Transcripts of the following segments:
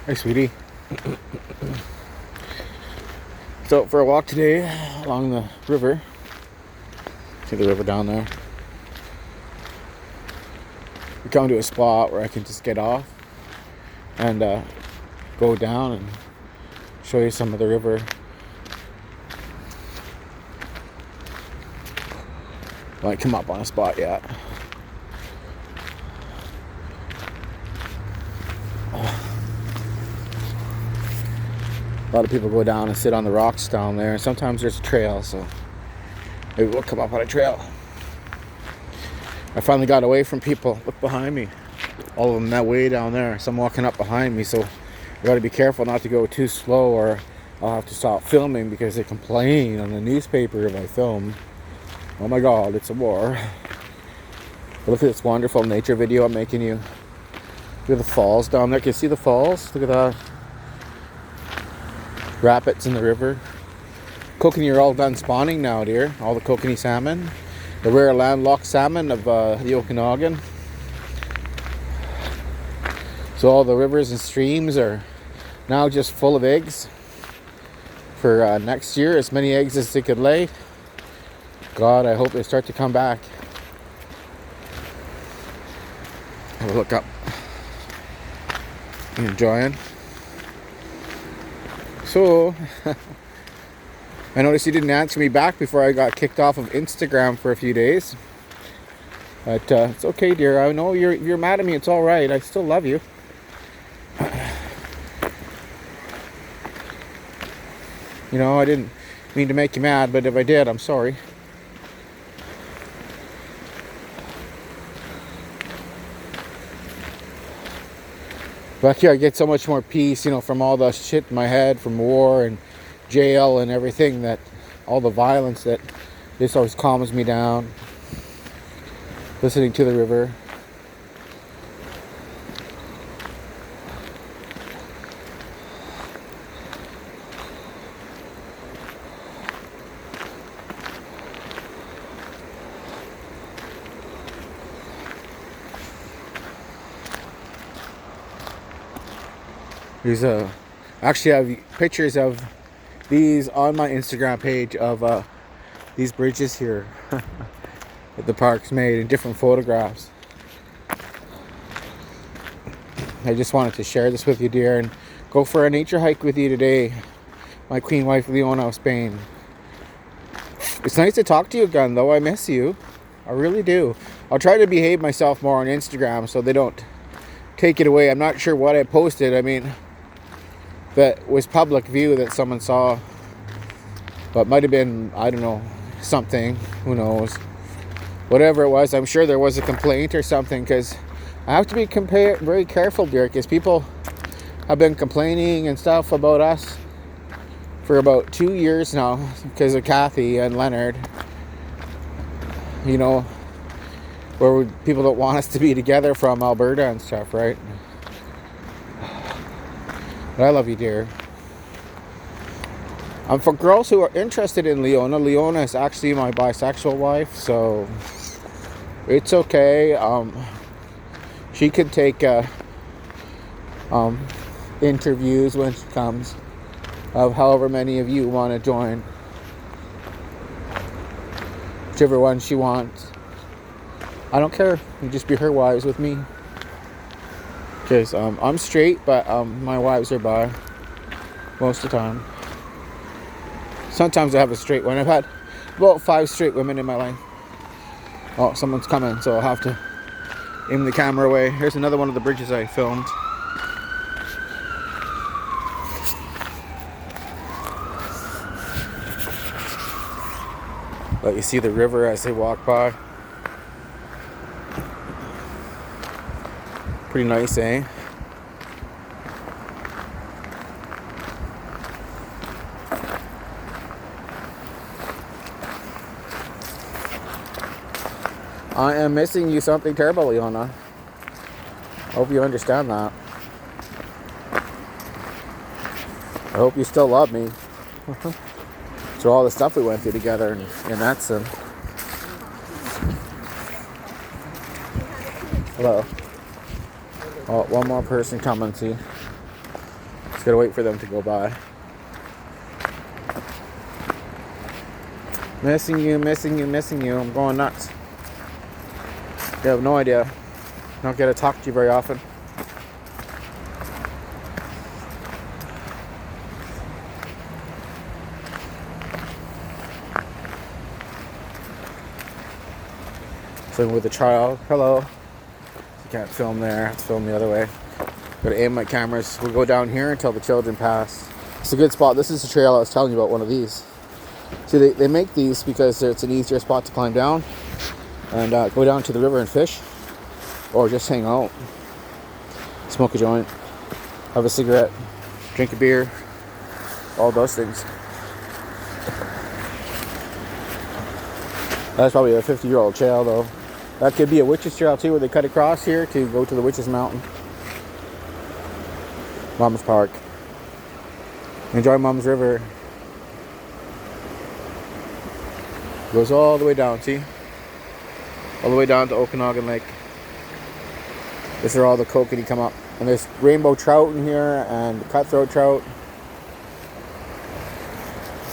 Hi, sweetie. So for a walk today along the river. See the river down there? We come to a spot where I can just get off and go down and show you some of the river. Might come up on a spot yet. A lot of people go down and sit on the rocks down there, and sometimes there's a trail, so maybe we'll come up on a trail. I finally got away from people. Look behind me. All of them that way down there. Some walking up behind me, so I gotta be careful not to go too slow or I'll have to stop filming because they complain on the newspaper if I film. Oh my god, it's a war. But look at this wonderful nature video I'm making you. Look at the falls down there. Can you see the falls? Look at that. Rapids in the river. Kokanee are all done spawning now, dear. All the kokanee salmon. The rare landlocked salmon of the Okanagan. So all the rivers and streams are now just full of eggs for next year. As many eggs as they could lay. God, I hope they start to come back. Have a look up. You enjoying? So, I noticed you didn't answer me back before I got kicked off of Instagram for a few days. But it's okay, dear. I know you're mad at me. It's all right. I still love you. You know, I didn't mean to make you mad, but if I did, I'm sorry. But yeah, I get so much more peace, you know, from all the shit in my head, from war and jail and everything, that all the violence, that this always calms me down. Listening to the river. There's actually I have pictures of these on my Instagram page of these bridges here that the park's made in different photographs. I just wanted to share this with you, dear, and go for a nature hike with you today. My queen wife, Leona of Spain. It's nice to talk to you again, though. I miss you. I really do. I'll try to behave myself more on Instagram so they don't take it away. I'm not sure what I posted. I mean, that was public view that someone saw, but might have been, I don't know, something, who knows, whatever it was. I'm sure there was a complaint or something, because I have to be very careful, dear, because people have been complaining and stuff about us for about 2 years now because of Kathy and Leonard, you know, where people don't want us to be together from Alberta and stuff, right? But I love you, dear. For girls who are interested in Leona, Leona is actually my bisexual wife, so it's okay. She can take interviews when she comes of however many of you want to join. Whichever one she wants. I don't care. You just be her wives with me. Because I'm straight, but my wives are bi most of the time. Sometimes I have a straight one. I've had about 5 straight women in my life. Oh, someone's coming, so I'll have to aim the camera away. Here's another one of the bridges I filmed. Let you see the river as they walk by. Pretty nice, eh? I am missing you something terrible, Leona. Hope you understand that. I hope you still love me. So all the stuff we went through together, and that's hello. Oh, one more person coming, see. Gotta wait for them to go by. Missing you, missing you, missing you. I'm going nuts. You have no idea. I don't get to talk to you very often. Sitting with a child. Hello. You can't film there. I have to film the other way. Gotta aim my cameras. We'll go down here until the children pass. It's a good spot. This is the trail I was telling you about, one of these. See, they make these because it's an easier spot to climb down and go down to the river and fish, or just hang out, smoke a joint, have a cigarette, drink a beer, all those things. That's probably a 50-year-old trail, though. That could be a witch's trail too, where they cut across here to go to the witch's mountain. Mom's Park. Enjoy Mom's River. Goes all the way down, see? All the way down to Okanagan Lake. This is where all the kokanee come up. And there's rainbow trout in here and cutthroat trout.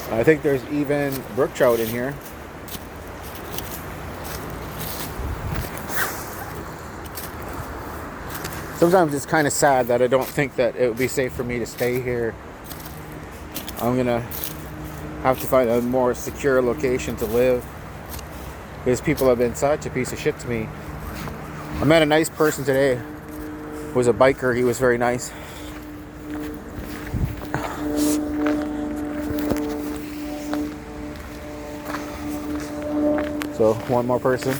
I think there's even brook trout in here. Sometimes it's kind of sad that I don't think that it would be safe for me to stay here. I'm gonna have to find a more secure location to live, because people have been such a piece of shit to me. I met a nice person today. He was a biker. He was very nice. So one more person.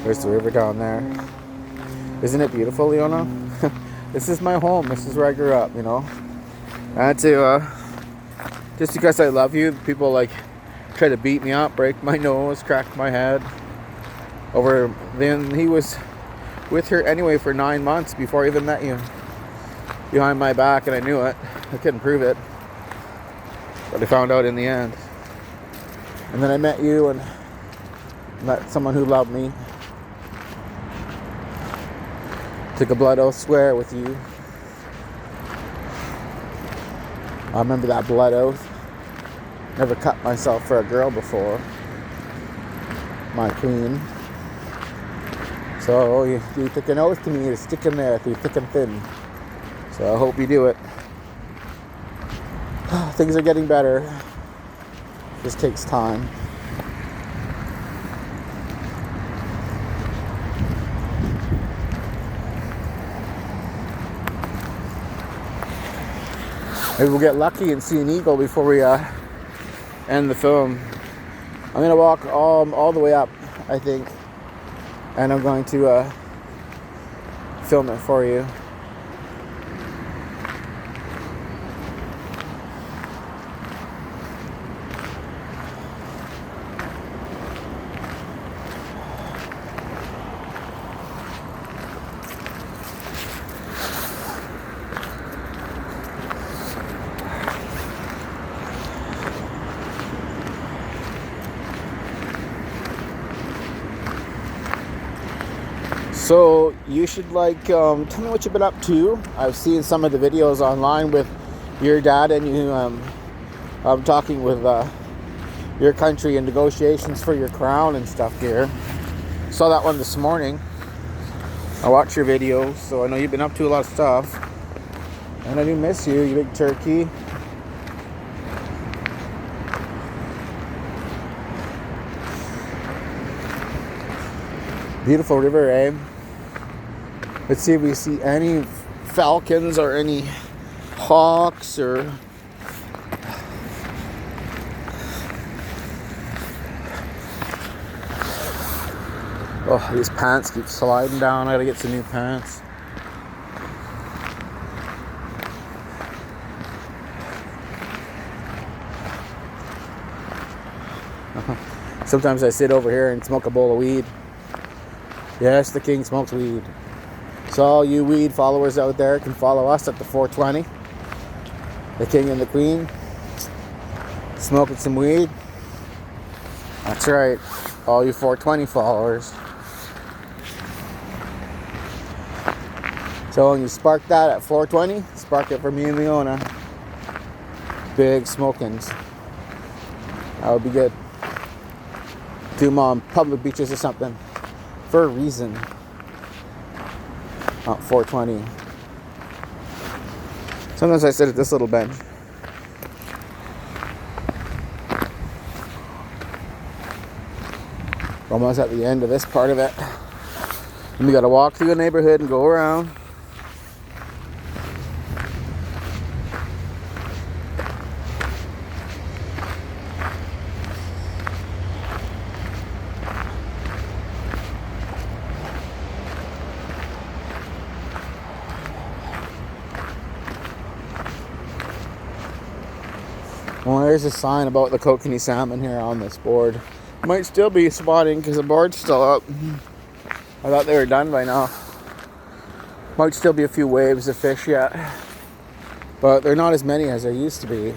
There's the river down there. Isn't it beautiful, Leona? This is my home. This is where I grew up, you know. I had to, just because I love you, people like try to beat me up, break my nose, crack my head. Then he was with her anyway for 9 months before I even met you. Behind my back, and I knew it. I couldn't prove it, but I found out in the end. And then I met you and met someone who loved me. Took a blood oath swear with you. I remember that blood oath. Never cut myself for a girl before. My queen. So you took an oath to me to stick in there through thick and thin. So I hope you do it. Things are getting better. Just takes time. Maybe we'll get lucky and see an eagle before we end the film. I'm going to walk all the way up, I think. And I'm going to film it for you. So you should tell me what you've been up to. I've seen some of the videos online with your dad and you talking with your country and negotiations for your crown and stuff here. Saw that one this morning. I watched your videos, so I know you've been up to a lot of stuff. And I do miss you, you big turkey. Beautiful river, eh? Let's see if we see any falcons or any hawks or... Oh, these pants keep sliding down. I gotta get some new pants. Sometimes I sit over here and smoke a bowl of weed. Yes, the king smokes weed. So all you weed followers out there can follow us at the 420. The king and the queen. Smoking some weed. That's right. All you 420 followers. So when you spark that at 420, spark it for me and Leona. Big smokings. That would be good. Do them on public beaches or something. For a reason. 420. Sometimes I sit at this little bench. We're almost at the end of this part of it. And we gotta walk through the neighborhood and go around. Well, there's a sign about the kokanee salmon here on this board. Might still be spotting because the board's still up. I thought they were done by now. Might still be a few waves of fish yet. But they're not as many as there used to be. And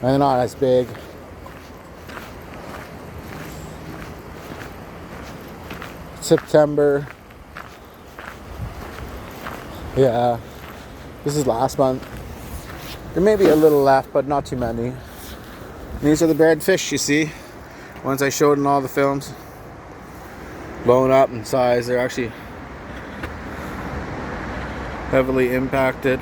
they're not as big. September. Yeah. This is last month. There may be a little left, but not too many. These are the bred fish, you see. Ones I showed in all the films. Blown up in size. They're actually heavily impacted.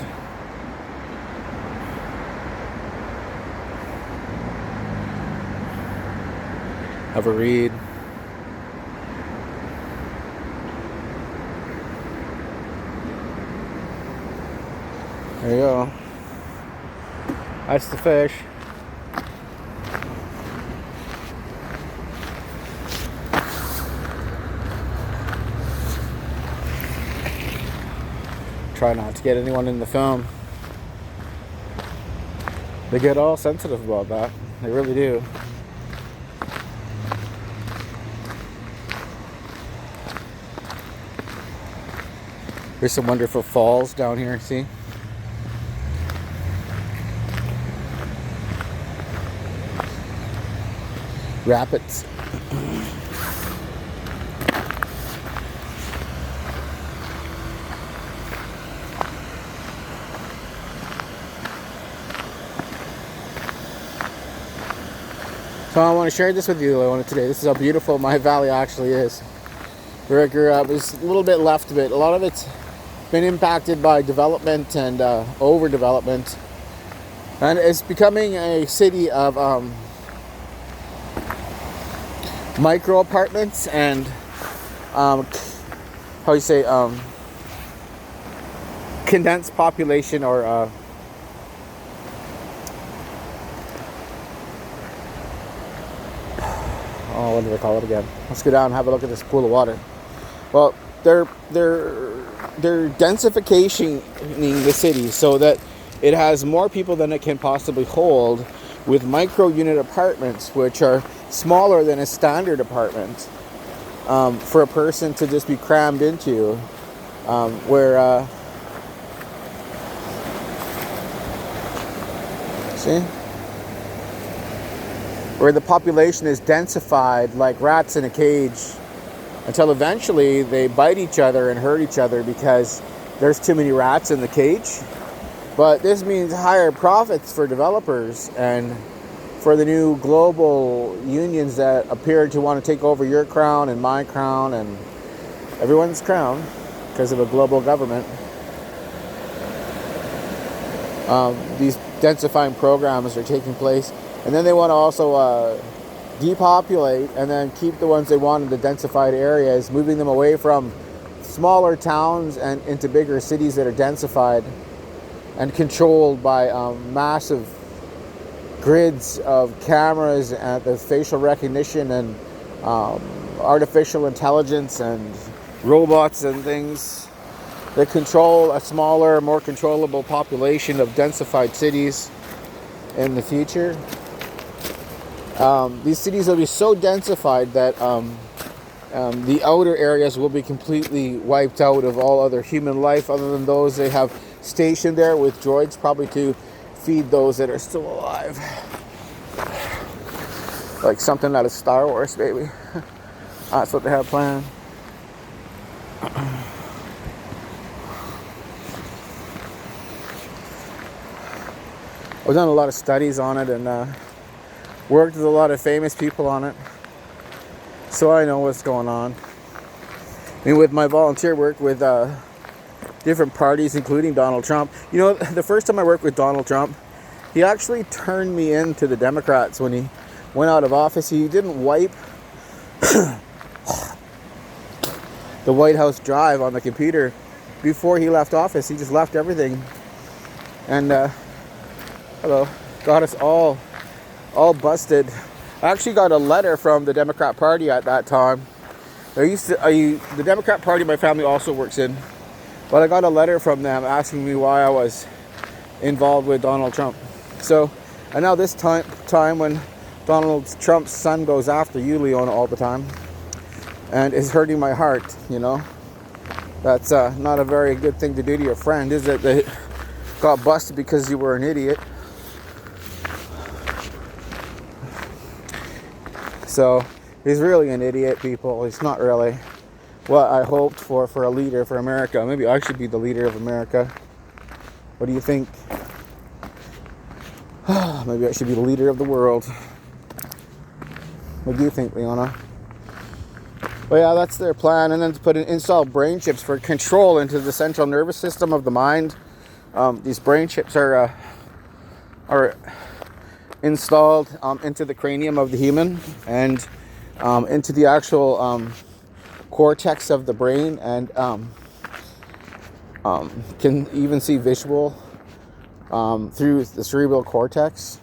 Have a read. There you go. That's the fish. Try not to get anyone in the film. They get all sensitive about that. They really do. There's some wonderful falls down here, see? Rapids. So I want to share this with you today. This is how beautiful my valley actually is. Where I grew up, there's a little bit left of it. A lot of it's been impacted by development and overdevelopment. And it's becoming a city of micro apartments and condensed population, or what do they call it again? Let's go down and have a look at this pool of water. Well, they're densification the city so that it has more people than it can possibly hold, with micro unit apartments, which are smaller than a standard apartment for a person to just be crammed into, where the population is densified like rats in a cage, until eventually they bite each other and hurt each other because there's too many rats in the cage. But this means higher profits for developers and for the new global unions that appear to want to take over your crown and my crown and everyone's crown because of a global government. These densifying programs are taking place, and then they want to also depopulate and then keep the ones they want in the densified areas, moving them away from smaller towns and into bigger cities that are densified and controlled by massive grids of cameras and the facial recognition and artificial intelligence and robots and things that control a smaller, more controllable population of densified cities in the future. These cities will be so densified that the outer areas will be completely wiped out of all other human life other than those they have stationed there with droids, probably to feed those that are still alive. Like something out of Star Wars, baby. That's what they have planned. I've done a lot of studies on it and worked with a lot of famous people on it. So I know what's going on. And with my volunteer work with different parties, including Donald Trump. You know, the first time I worked with Donald Trump, he actually turned me into the Democrats when he went out of office. He didn't wipe the White House drive on the computer before he left office. He just left everything. And, got us all busted. I actually got a letter from the Democrat Party at that time. The Democrat Party my family also works in, but I got a letter from them asking me why I was involved with Donald Trump. So, and now this time when Donald Trump's son goes after you, Leona, all the time, and is hurting my heart, you know, that's not a very good thing to do to your friend, is it? They got busted because you were an idiot. So he's really an idiot, people. He's not really what I hoped for a leader for America. Maybe I should be the leader of America. What do you think? Maybe I should be the leader of the world. What do you think, Leona? But yeah, that's their plan. And then to install brain chips for control into the central nervous system of the mind. These brain chips are installed into the cranium of the human and into the actual cortex of the brain, and can even see visual through the cerebral cortex.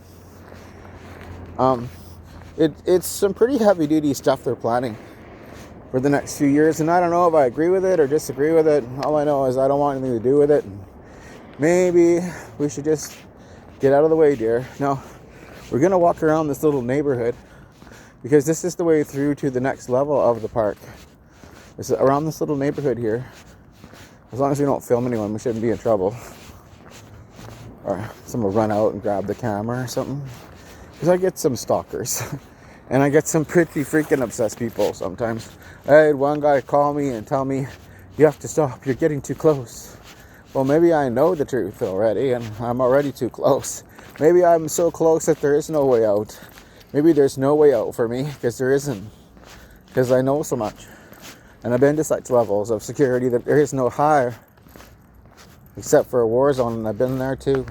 It's some pretty heavy duty stuff they're planning for the next few years, and I don't know if I agree with it or disagree with it. All I know is I don't want anything to do with it. Maybe we should just get out of the way, dear. No, we're gonna walk around this little neighborhood because this is the way through to the next level of the park. It's around this little neighborhood here. As long as we don't film anyone, we shouldn't be in trouble. Or someone will run out and grab the camera or something. Because I get some stalkers. And I get some pretty freaking obsessed people sometimes. I had one guy call me and tell me, "You have to stop, you're getting too close." Well, maybe I know the truth already and I'm already too close. Maybe I'm so close that there is no way out. Maybe there's no way out for me because there isn't. Because I know so much. And I've been to such levels of security that there is no higher. Except for a war zone, and I've been there too.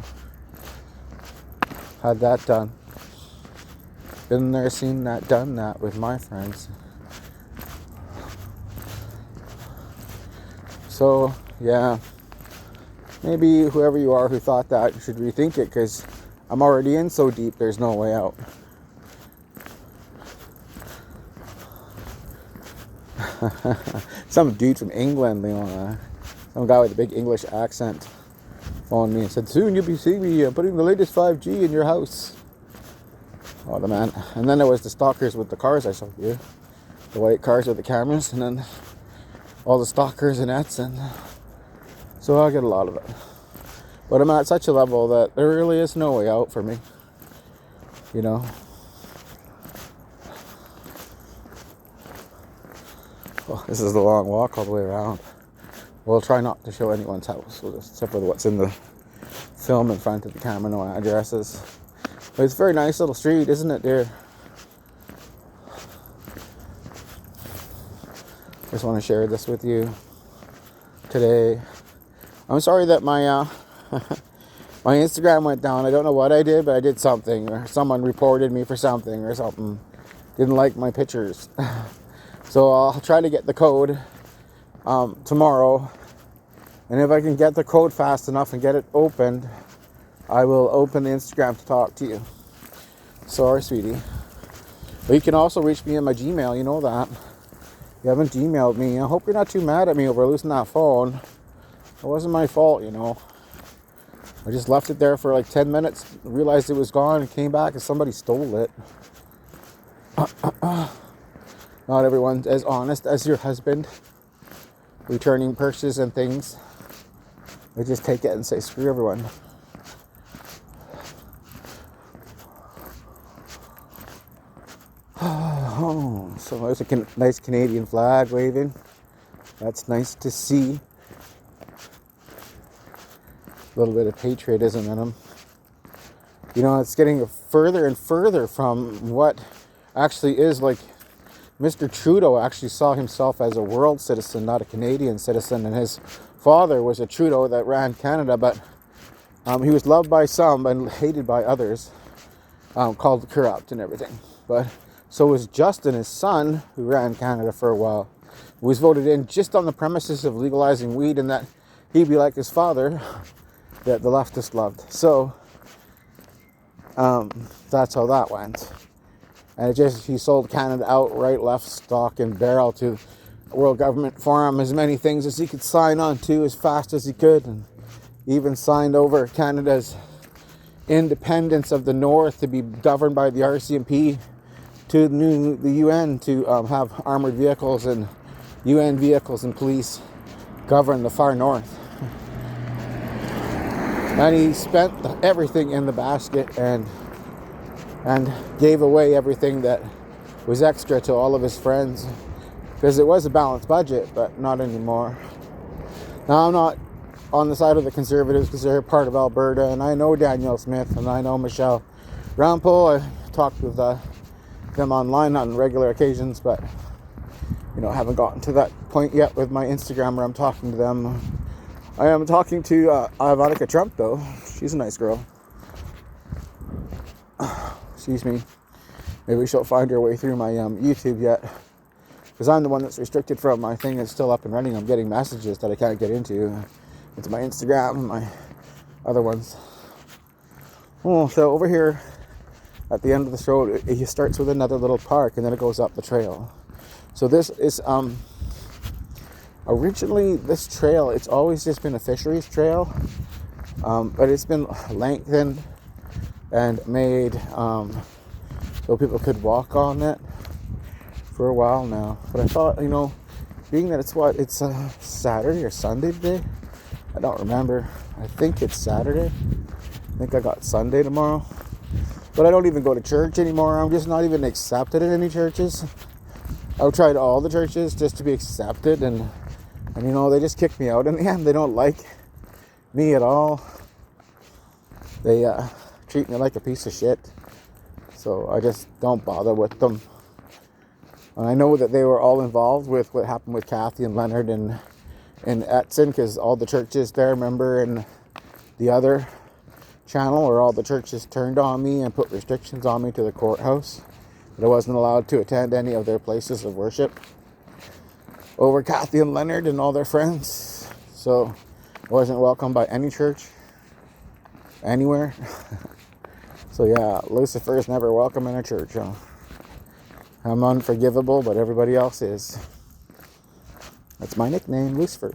Had that done. Been there, seen that, done that with my friends. So, yeah. Maybe whoever you are who thought that should rethink it, because I'm already in so deep, there's no way out. Some dude from England, some guy with a big English accent, phoned me and said, "Soon you'll be seeing me putting the latest 5G in your house." Oh, the man. And then there was the stalkers with the cars I showed you. The white cars with the cameras, and then all the stalkers and nets, and so I get a lot of it. But I'm at such a level that there really is no way out for me. You know? Well, this is the long walk all the way around. We'll try not to show anyone's house, except for what's in the film in front of the camera, no addresses. But it's a very nice little street, isn't it, dear? Just want to share this with you today. I'm sorry that my my Instagram went down. I don't know what I did, but I did something, or someone reported me for something or something. Didn't like my pictures. So I'll try to get the code tomorrow. And if I can get the code fast enough and get it opened, I will open the Instagram to talk to you. Sorry, sweetie. But you can also reach me in my Gmail, you know that. You haven't emailed me. I hope you're not too mad at me over losing that phone. It wasn't my fault, you know. I just left it there for like 10 minutes, realized it was gone, and came back and somebody stole it. Not everyone's as honest as your husband. Returning purses and things. They just take it and say, screw everyone. Oh, so there's a nice Canadian flag waving. That's nice to see. A little bit of patriotism in them. It's getting further and further from what actually is like. Mr. Trudeau actually saw himself as a world citizen, not a Canadian citizen, and his father was a Trudeau that ran Canada, but he was loved by some and hated by others, called corrupt and everything. But so was Justin, his son, who ran Canada for a while, who was voted in just on the premises of legalizing weed and that he'd be like his father that the leftists loved. So that's how that went. And he sold Canada outright, left stock and barrel to the world government for him as many things as he could sign on to as fast as he could, and even signed over Canada's independence of the North to be governed by the RCMP to the UN to have armored vehicles and UN vehicles and police govern the far North. And he spent everything in the basket and gave away everything that was extra to all of his friends, because it was a balanced budget, but not anymore. Now, I'm not on the side of the Conservatives because they're part of Alberta, and I know Danielle Smith and I know Michelle Rampol. I talked with them online on regular occasions, but I haven't gotten to that point yet with my Instagram where I'm talking to them. I am talking to Ivanka Trump, though. She's a nice girl. Excuse me. Maybe she'll find her way through my YouTube yet, because I'm the one that's restricted from my thing. It's still up and running. I'm getting messages that I can't get into my Instagram and my other ones. Oh, so over here at the end of this road, it starts with another little park and then it goes up the trail. So this is originally this trail, it's always just been a fisheries trail, but it's been lengthened and made so people could walk on it for a while now. But I thought, being that it's Saturday or Sunday today, I don't remember. I think it's Saturday. I think I got Sunday tomorrow. But I don't even go to church anymore. I'm just not even accepted in any churches. I've tried all the churches just to be accepted, and they just kick me out in the end. They don't like me at all. They treat me like a piece of shit. So I just don't bother with them. And I know that they were all involved with what happened with Kathy and Leonard and Etson, because all the churches there, remember, in the other channel where all the churches turned on me and put restrictions on me to the courthouse, that I wasn't allowed to attend any of their places of worship over Kathy and Leonard and all their friends. So I wasn't welcome by any church anywhere. So yeah, Lucifer's never welcome in a church, huh? I'm unforgivable, but everybody else is. That's my nickname, Lucifer.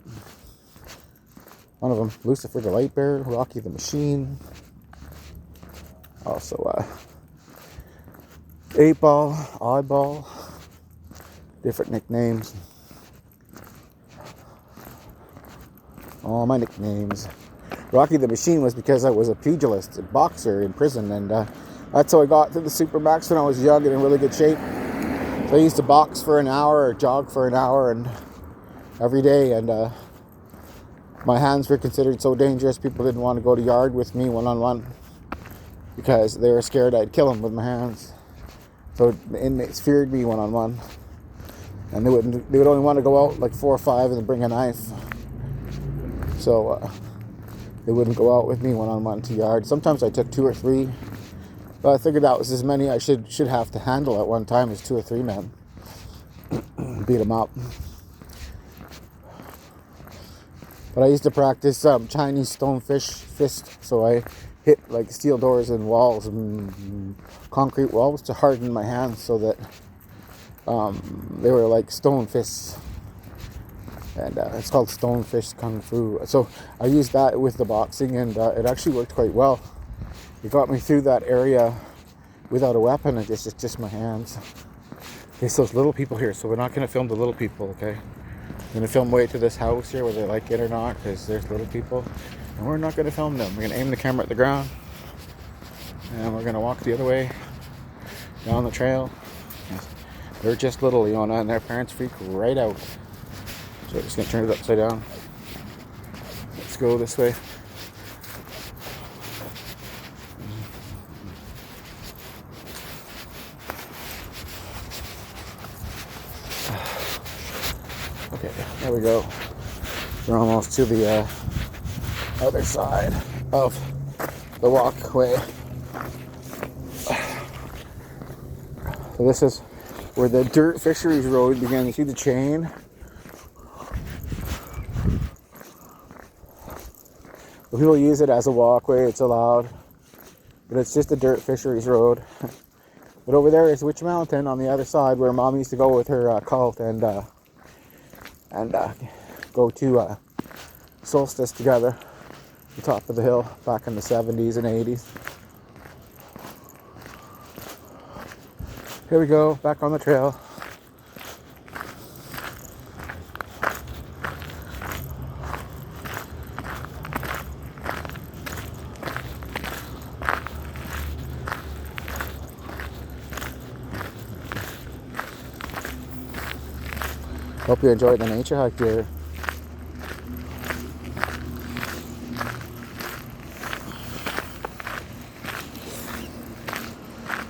One of them, Lucifer the Light Bearer, Rocky the Machine. Also, 8-Ball, Oddball. Different nicknames. All my nicknames. Rocky the Machine was because I was a pugilist, a boxer in prison, and that's how I got to the Supermax when I was young and in really good shape. So I used to box for an hour or jog for an hour and every day, and my hands were considered so dangerous, people didn't want to go to yard with me one-on-one because they were scared I'd kill them with my hands. So the inmates feared me one-on-one, and they would only want to go out like 4 or 5 and bring a knife. So they wouldn't go out with me one-on-one to yard. Sometimes I took 2 or 3, but I figured that was as many I should have to handle at one time as 2 or 3 men. Beat them up. But I used to practice Chinese stonefish fist, so I hit like steel doors and walls and concrete walls to harden my hands so that they were like stone fists. And it's called stonefish kung fu. So I used that with the boxing, and it actually worked quite well. It got me through that area without a weapon. It's just my hands. Okay, so those little people here. So we're not going to film the little people, okay? I'm going to film way to this house here, whether they like it or not, because there's little people. And we're not going to film them. We're going to aim the camera at the ground. And we're going to walk the other way down the trail. They're just little, Leona, and their parents freak right out. So I'm just going to turn it upside down. Let's go this way. There we go. We're almost to the other side of the walkway. So this is where the dirt fisheries road begins. You see the chain? If people use it as a walkway, it's allowed. But it's just a dirt fisheries road. But over there is Witch Mountain on the other side, where Mom used to go with her cult and go to solstice together. The top of the hill back in the 70s and 80s. Here we go, back on the trail. Hope you enjoyed the nature hike here.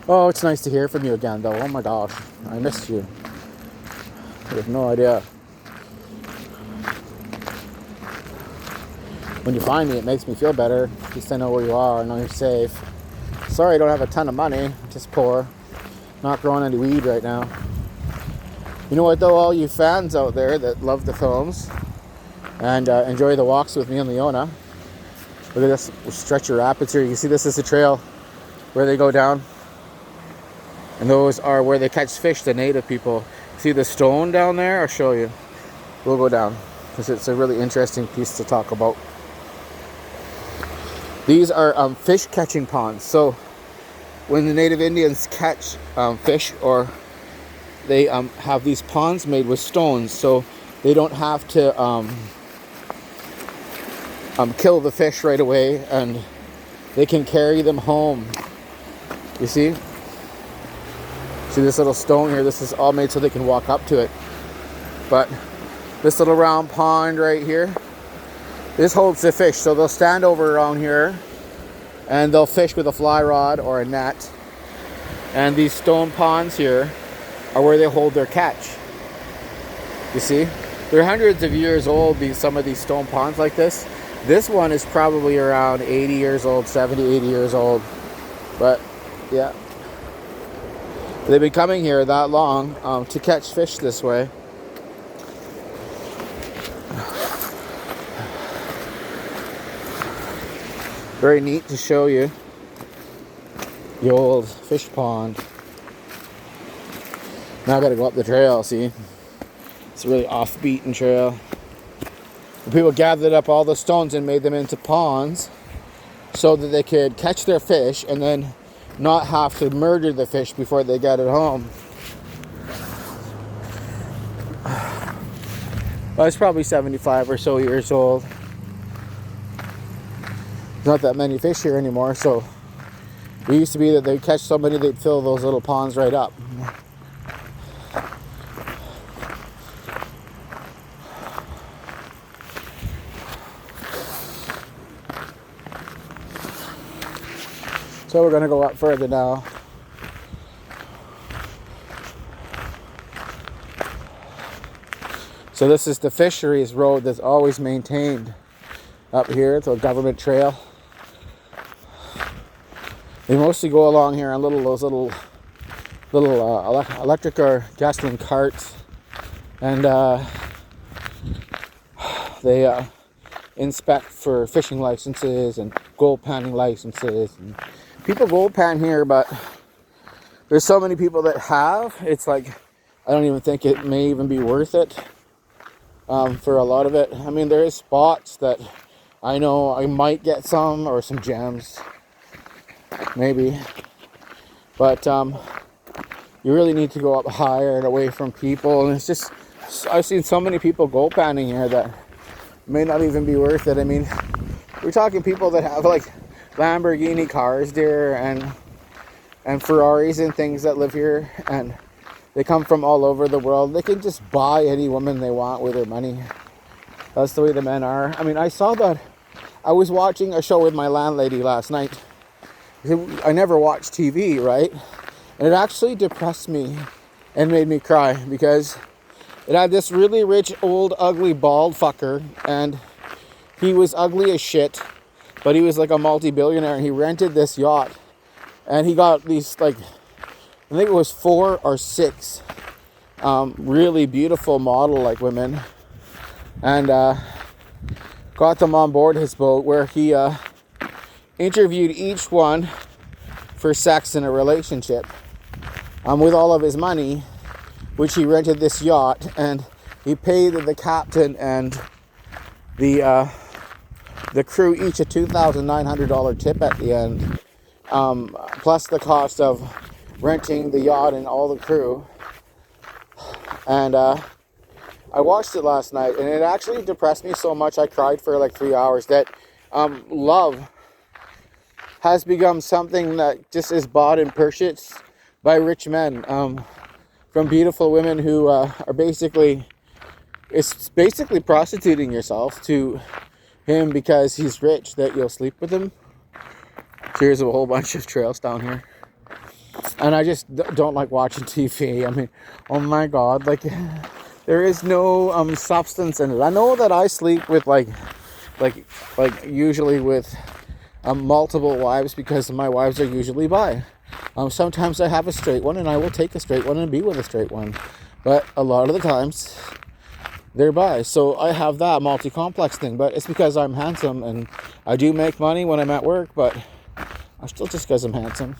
Oh, it's nice to hear from you again, though. Oh my gosh, I missed you. I have no idea. When you find me, it makes me feel better. At least I know where you are. I know you're safe. Sorry I don't have a ton of money. Just poor. Not growing any weed right now. You know what, though? All you fans out there that love the films and enjoy the walks with me and Leona. Look at this stretch of rapids here. You see this is the trail where they go down. And those are where they catch fish, the native people. See the stone down there? I'll show you. We'll go down because it's a really interesting piece to talk about. These are fish catching ponds. So when the native Indians catch fish, or they have these ponds made with stones, so they don't have to kill the fish right away, and they can carry them home. You see? See this little stone here? This is all made so they can walk up to it. But this little round pond right here, this holds the fish. So they'll stand over around here and they'll fish with a fly rod or a net. And these stone ponds here are where they hold their catch. You see? They're hundreds of years old, some of these stone ponds like this. This one is probably around 80 years old, 70, 80 years old. But yeah. They've been coming here that long to catch fish this way. Very neat to show you the old fish pond. Now I gotta go up the trail, see? It's a really off-beaten trail. The people gathered up all the stones and made them into ponds so that they could catch their fish and then not have to murder the fish before they got it home. Well, it's probably 75 or so years old. There's not that many fish here anymore, so it used to be that they'd catch so many they'd fill those little ponds right up. So we're going to go up further now. So this is the fisheries road that's always maintained up here. It's a government trail. They mostly go along here on those little electric or gasoline carts, and they inspect for fishing licenses and gold panning licenses. And people gold pan here, but there's so many people that have. It's like, I don't even think it may even be worth it for a lot of it. I mean, there is spots that I know I might get some or some gems, maybe. But you really need to go up higher and away from people. And it's just, I've seen so many people gold panning here that may not even be worth it. I mean, we're talking people that have like Lamborghini cars there and Ferraris and things that live here, and they come from all over the world. They can just buy any woman they want with their money. That's the way the men are. I mean, I saw that. I was watching a show with my landlady last night. I never watch TV, right? And it actually depressed me and made me cry, because It had this really rich, old, ugly, bald fucker, and he was ugly as shit, but he was like a multi-billionaire, and he rented this yacht, and he got these, like, I think it was 4 or 6 really beautiful model like women, and got them on board his boat, where he interviewed each one for sex in a relationship, with all of his money, which he rented this yacht, and he paid the captain and the crew each a $2,900 tip at the end, plus the cost of renting the yacht and all the crew. And I watched it last night, and it actually depressed me so much I cried for like 3 hours. That love has become something that just is bought and purchased by rich men, from beautiful women who are basically, it's basically prostituting yourself to him because he's rich, that you'll sleep with him. Here's a whole bunch of trails down here. And I just don't like watching TV. I mean, oh my God, like, there is no substance in it. I know that I sleep with like usually with multiple wives, because my wives are usually bi. Sometimes I have a straight one, and I will take a straight one and be with a straight one. But a lot of the times, they're bi. So I have that multi-complex thing. But it's because I'm handsome, and I do make money when I'm at work, but I'm still just because I'm handsome.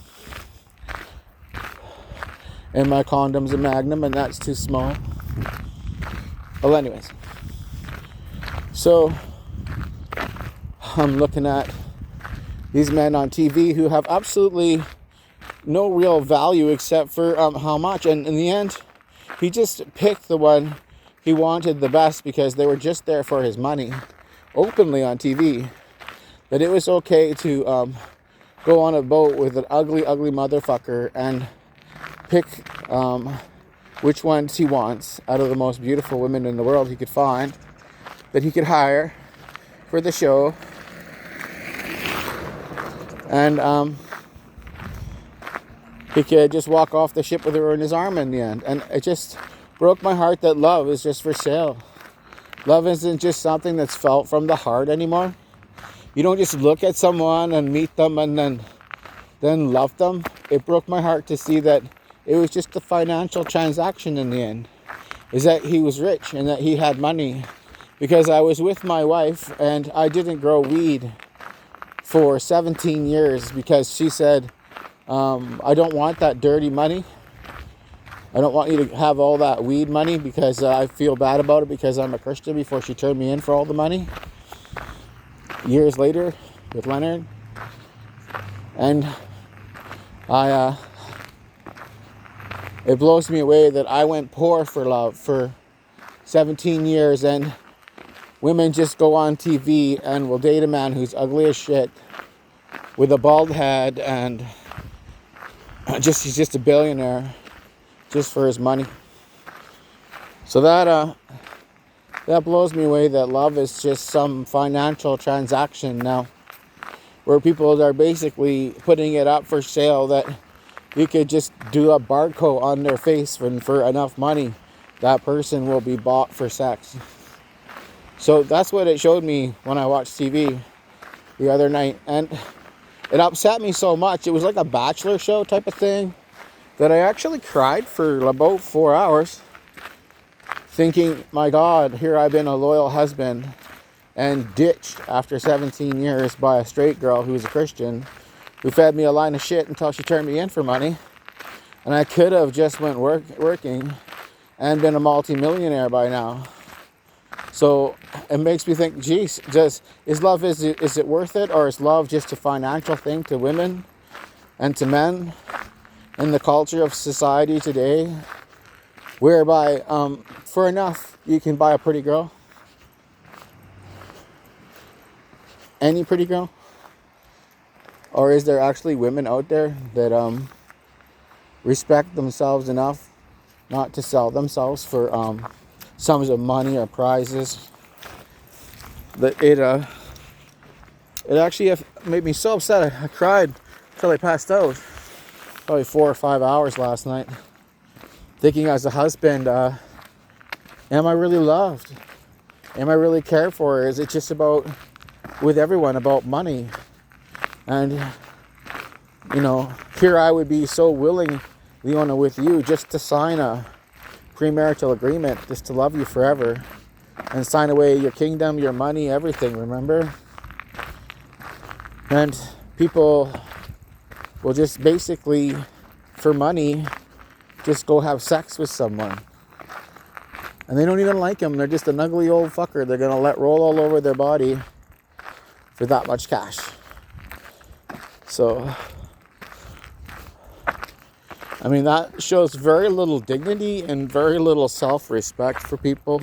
And my condom's a Magnum, and that's too small. Well, anyways. So I'm looking at these men on TV who have absolutely no real value except for how much. And in the end, he just picked the one he wanted the best because they were just there for his money, openly on TV. That it was okay to go on a boat with an ugly, ugly motherfucker and pick which ones he wants out of the most beautiful women in the world he could find, that he could hire for the show. And he could just walk off the ship with her in his arm in the end. And it just broke my heart that love is just for sale. Love isn't just something that's felt from the heart anymore. You don't just look at someone and meet them and then love them. It broke my heart to see that it was just a financial transaction in the end. Is that he was rich and that he had money. Because I was with my wife and I didn't grow weed for 17 years because she said, I don't want that dirty money. I don't want you to have all that weed money because I feel bad about it because I'm a Christian, before she turned me in for all the money. Years later with Leonard. And it blows me away that I went poor for love for 17 years, and women just go on TV and will date a man who's ugly as shit with a bald head, and he's just a billionaire just for his money. So that blows me away, that love is just some financial transaction now, where people are basically putting it up for sale, that you could just do a barcode on their face, and for enough money that person will be bought for sex. So that's what it showed me when I watched TV the other night, and it upset me so much. It was like a Bachelor show type of thing, that I actually cried for about 4 hours, thinking, my God, here I've been a loyal husband and ditched after 17 years by a straight girl who was a Christian, who fed me a line of shit until she turned me in for money. And I could have just went working and been a multi-millionaire by now. So it makes me think, geez, is it worth it? Or is love just a financial thing to women and to men in the culture of society today, whereby for enough you can buy a pretty girl? Any pretty girl? Or is there actually women out there that respect themselves enough not to sell themselves for sums of money or prizes? That it actually made me so upset. I cried until I passed out. Probably 4 or 5 hours last night, thinking as a husband, Am I really loved? Am I really cared for? Is it just about, with everyone, about money? And, you know, here I would be so willing, Leona, with you, just to sign a premarital agreement, just to love you forever, and sign away your kingdom, your money, everything, remember? And people will just basically, for money, just go have sex with someone. And they don't even like him. They're just an ugly old fucker they're going to let roll all over their body for that much cash. So, I mean, that shows very little dignity and very little self-respect for people.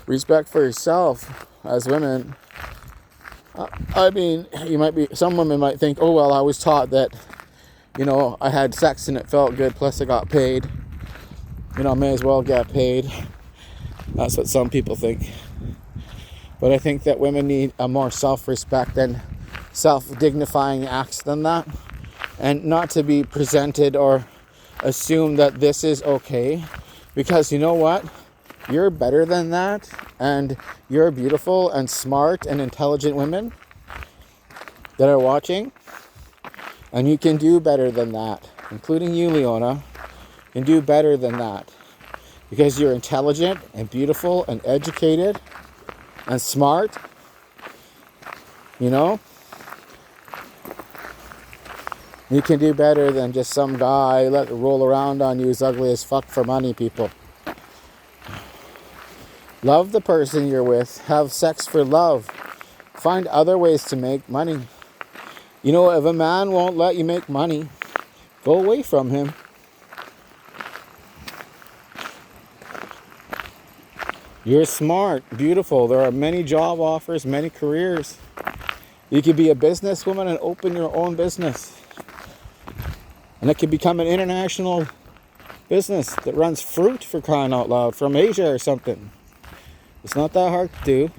Respect for yourself as women. I mean, some women might think, oh, well, I was taught that, you know, I had sex and it felt good, plus I got paid. You know, I may as well get paid. That's what some people think. But I think that women need a more self-respect and self-dignifying acts than that. And not to be presented or assume that this is okay. Because you know what? You're better than that. And you're beautiful and smart and intelligent women that are watching. And you can do better than that. Including you, Leona. You can do better than that. Because you're intelligent and beautiful and educated and smart. You know? You can do better than just some guy let it roll around on you who's ugly as fuck for money, people. Love the person you're with. Have sex for love. Find other ways to make money. You know, if a man won't let you make money, go away from him. You're smart, beautiful. There are many job offers, many careers. You could be a businesswoman and open your own business. And it could become an international business that runs fruit, for crying out loud, from Asia or something. It's not that hard to do.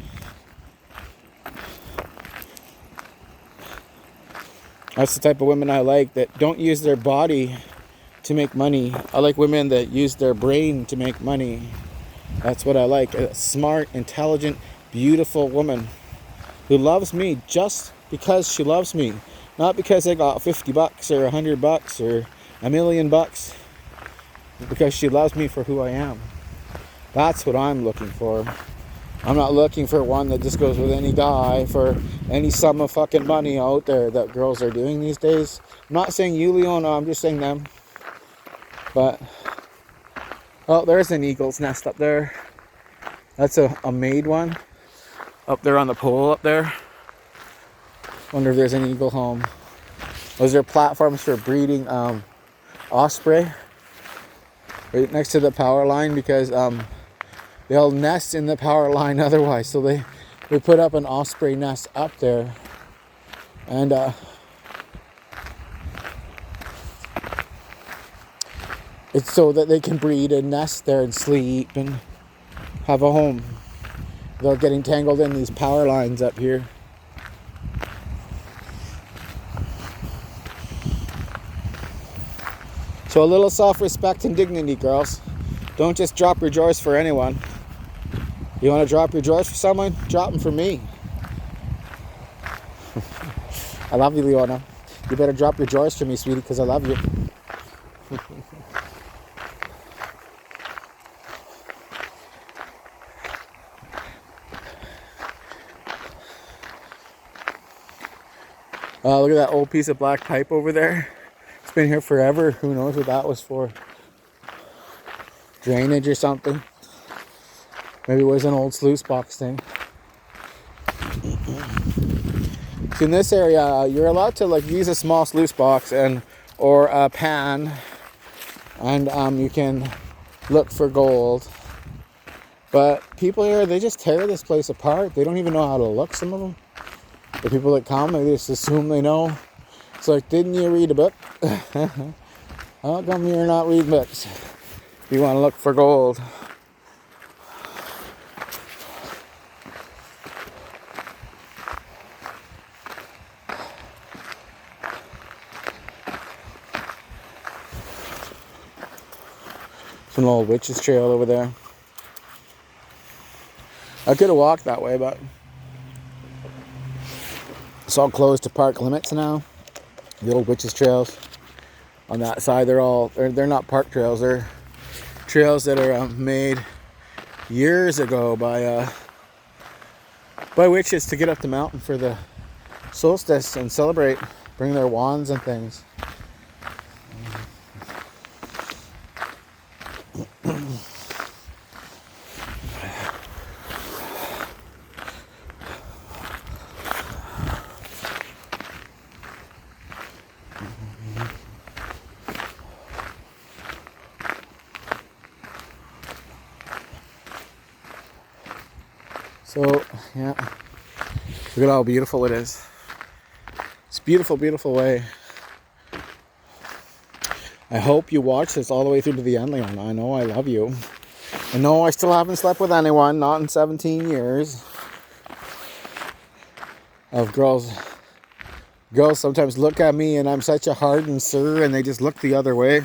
That's the type of women I like, that don't use their body to make money. I like women that use their brain to make money. That's what I like. A smart, intelligent, beautiful woman who loves me just because she loves me. Not because I got $50 or $100 or $1 million. Because she loves me for who I am. That's what I'm looking for. I'm not looking for one that just goes with any guy for any sum of fucking money out there that girls are doing these days. I'm not saying you, Leona, I'm just saying them. But, oh, there's an eagle's nest up there. That's a made one. Up there on the pole up there. Wonder if there's an eagle home. Those are platforms for breeding osprey. Right next to the power line, because they'll nest in the power line otherwise. So they put up an osprey nest up there. And it's so that they can breed and nest there and sleep and have a home without getting tangled in these power lines up here. So a little self-respect and dignity, girls. Don't just drop your drawers for anyone. You want to drop your drawers for someone? Drop them for me. I love you, Leona. You better drop your drawers for me, sweetie, because I love you. Look at that old piece of black pipe over there. It's been here forever. Who knows what that was for? Drainage or something. Maybe it was an old sluice box thing. So in this area, you're allowed to use a small sluice box or a pan, and you can look for gold. But people here, they just tear this place apart. They don't even know how to look, some of them. The people that come, they just assume they know. It's like, didn't you read a book? How come you're not reading books? You want to look for gold. It's an old witch's trail over there. I could have walked that way, but it's all closed to park limits now. The old witches trails on that side, they're not park trails. They're trails that are made years ago by witches to get up the mountain for the solstice and celebrate, bring their wands and things. So, yeah, look at how beautiful it is. It's a beautiful, beautiful way. I hope you watch this all the way through to the end, Leona. I know I love you. I know I still haven't slept with anyone, not in 17 years. Of girls sometimes look at me and I'm such a hardened sir and they just look the other way.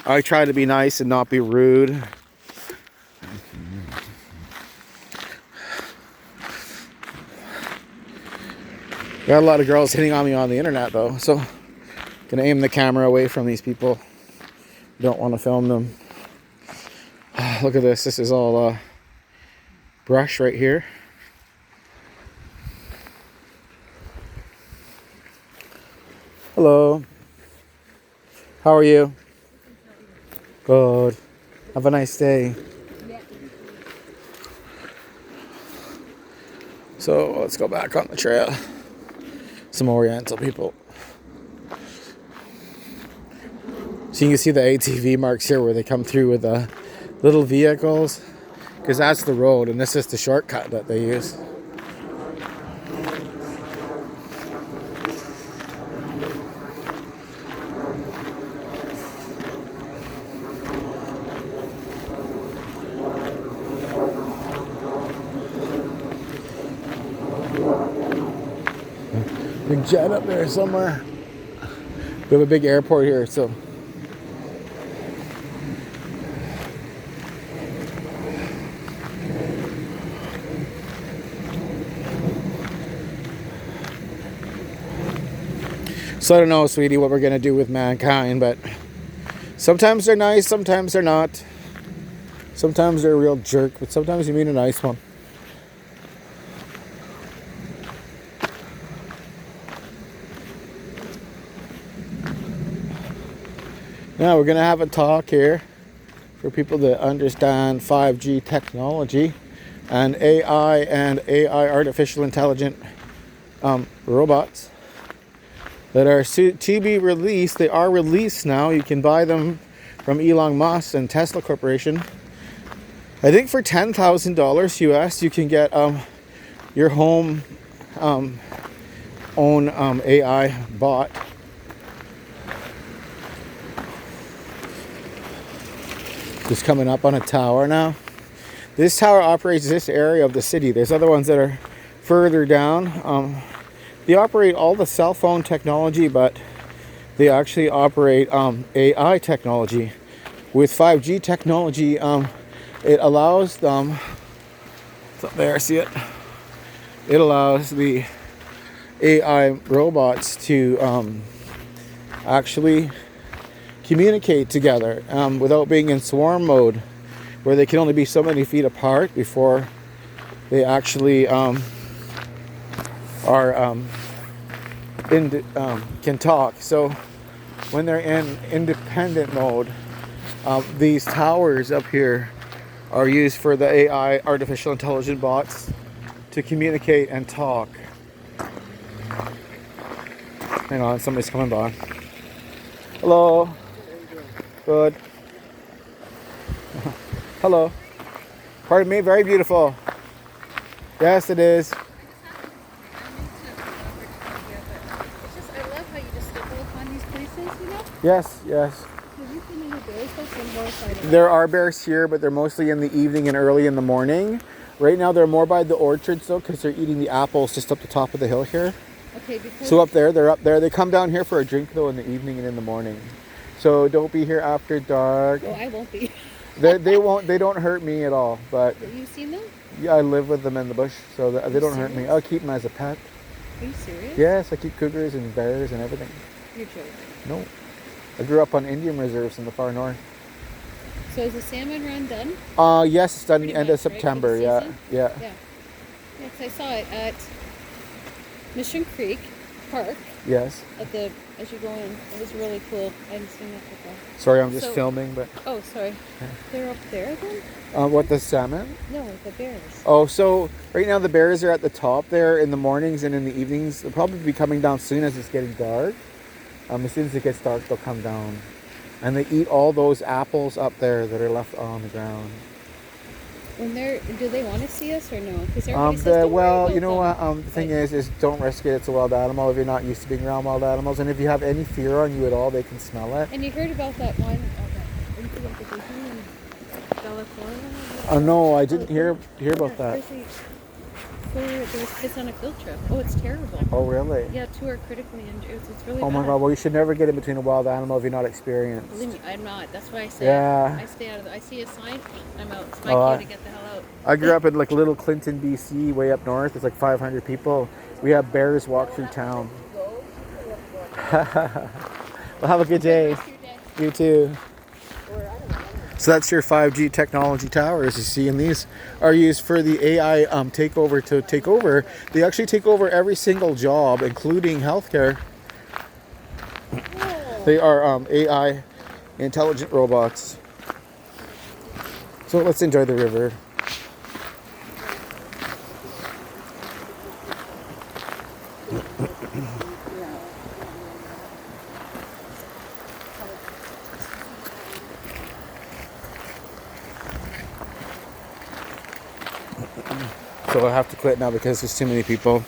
I try to be nice and not be rude. Got a lot of girls hitting on me on the internet though, so gonna aim the camera away from these people. Don't want to film them. Look at this. This is all brush right here. Hello. How are you? Good. Have a nice day. Yeah. So let's go back on the trail. Some Oriental people. So you can see the ATV marks here where they come through with the little vehicles, because that's the road and this is the shortcut that they use. Big jet up there somewhere. We have a big airport here, so I don't know, sweetie, what we're gonna do with mankind, but sometimes they're nice, sometimes they're not. Sometimes they're a real jerk, but sometimes you meet a nice one. Now we're gonna have a talk here for people that understand 5G technology and AI artificial intelligent robots that are to be released. They are released now. You can buy them from Elon Musk and Tesla Corporation. I think for $10,000 US, you can get your home own AI bot. Just coming up on a tower now. This tower operates this area of the city. There's other ones that are further down. They operate all the cell phone technology, but they actually operate AI technology. With 5G technology, it allows them, it's up there, see it? It allows the AI robots to actually communicate together without being in swarm mode, where they can only be so many feet apart before they actually can talk. So when they're in independent mode, these towers up here are used for the AI artificial intelligent bots to communicate and talk. Hang on, somebody's coming by. Hello. Good. Hello. Pardon me, very beautiful. Yes, it is. Yes, yes. Have you seen any bears? There are bears here, but they're mostly in the evening and early in the morning. Right now, they're more by the orchards, though, because they're eating the apples just up the top of the hill here. Okay, because... So up there, they're up there. They come down here for a drink, though, in the evening and in the morning. So don't be here after dark. Well, I won't be. They don't hurt me at all. But You've seen them? yeah, I live with them in the bush, so they you don't hurt me. serious? I'll keep them as a pet. Are you serious? Yes, I keep cougars and bears and everything. You're joking. No, I grew up on Indian reserves in the far north. So is the salmon run done? Yes, it's done the Pretty end much, of right, for the September. Yeah, season? yeah. Yeah. Yeah, 'cause I saw it at Mission Creek Park Yes. at the as you go in. It was really cool. I hadn't seen that before. Sorry, I'm just So- filming, but Oh, sorry. They're up there then? what, the salmon? No, the bears. Oh, so right now the bears are at the top there in the mornings and in the evenings. They'll probably be coming down soon as it's getting dark. As soon as it gets dark, they'll come down, and they eat all those apples up there that are left on the ground. Do they want to see us or no? Because everybody says don't worry Well, about you know them. what? The thing is don't risk it. It's a wild animal if you're not used to being around wild animals, and if you have any fear on you at all, they can smell it. And you heard about that one, that incident that they had in California? Oh no, I didn't hear about that. There was kids on a field trip. Oh, it's terrible. Oh really? Yeah, 2 are critically injured. It's really Oh my bad. god, well you should never get in between a wild animal if you're not experienced. Believe me, I'm not. That's why I say Yeah. I stay out of I see a sign, I'm out. It's my Oh, cue to get the hell out. I grew up in like little Clinton, BC, way up north. It's like 500 people. We have bears walk through town. Well, have a good day. Rest of your day. You too. So that's your 5G technology towers. You see, and these are used for the AI takeover to take over. They actually take over every single job, including healthcare. They are AI intelligent robots. So let's enjoy the river. So I have to quit now because there's too many people.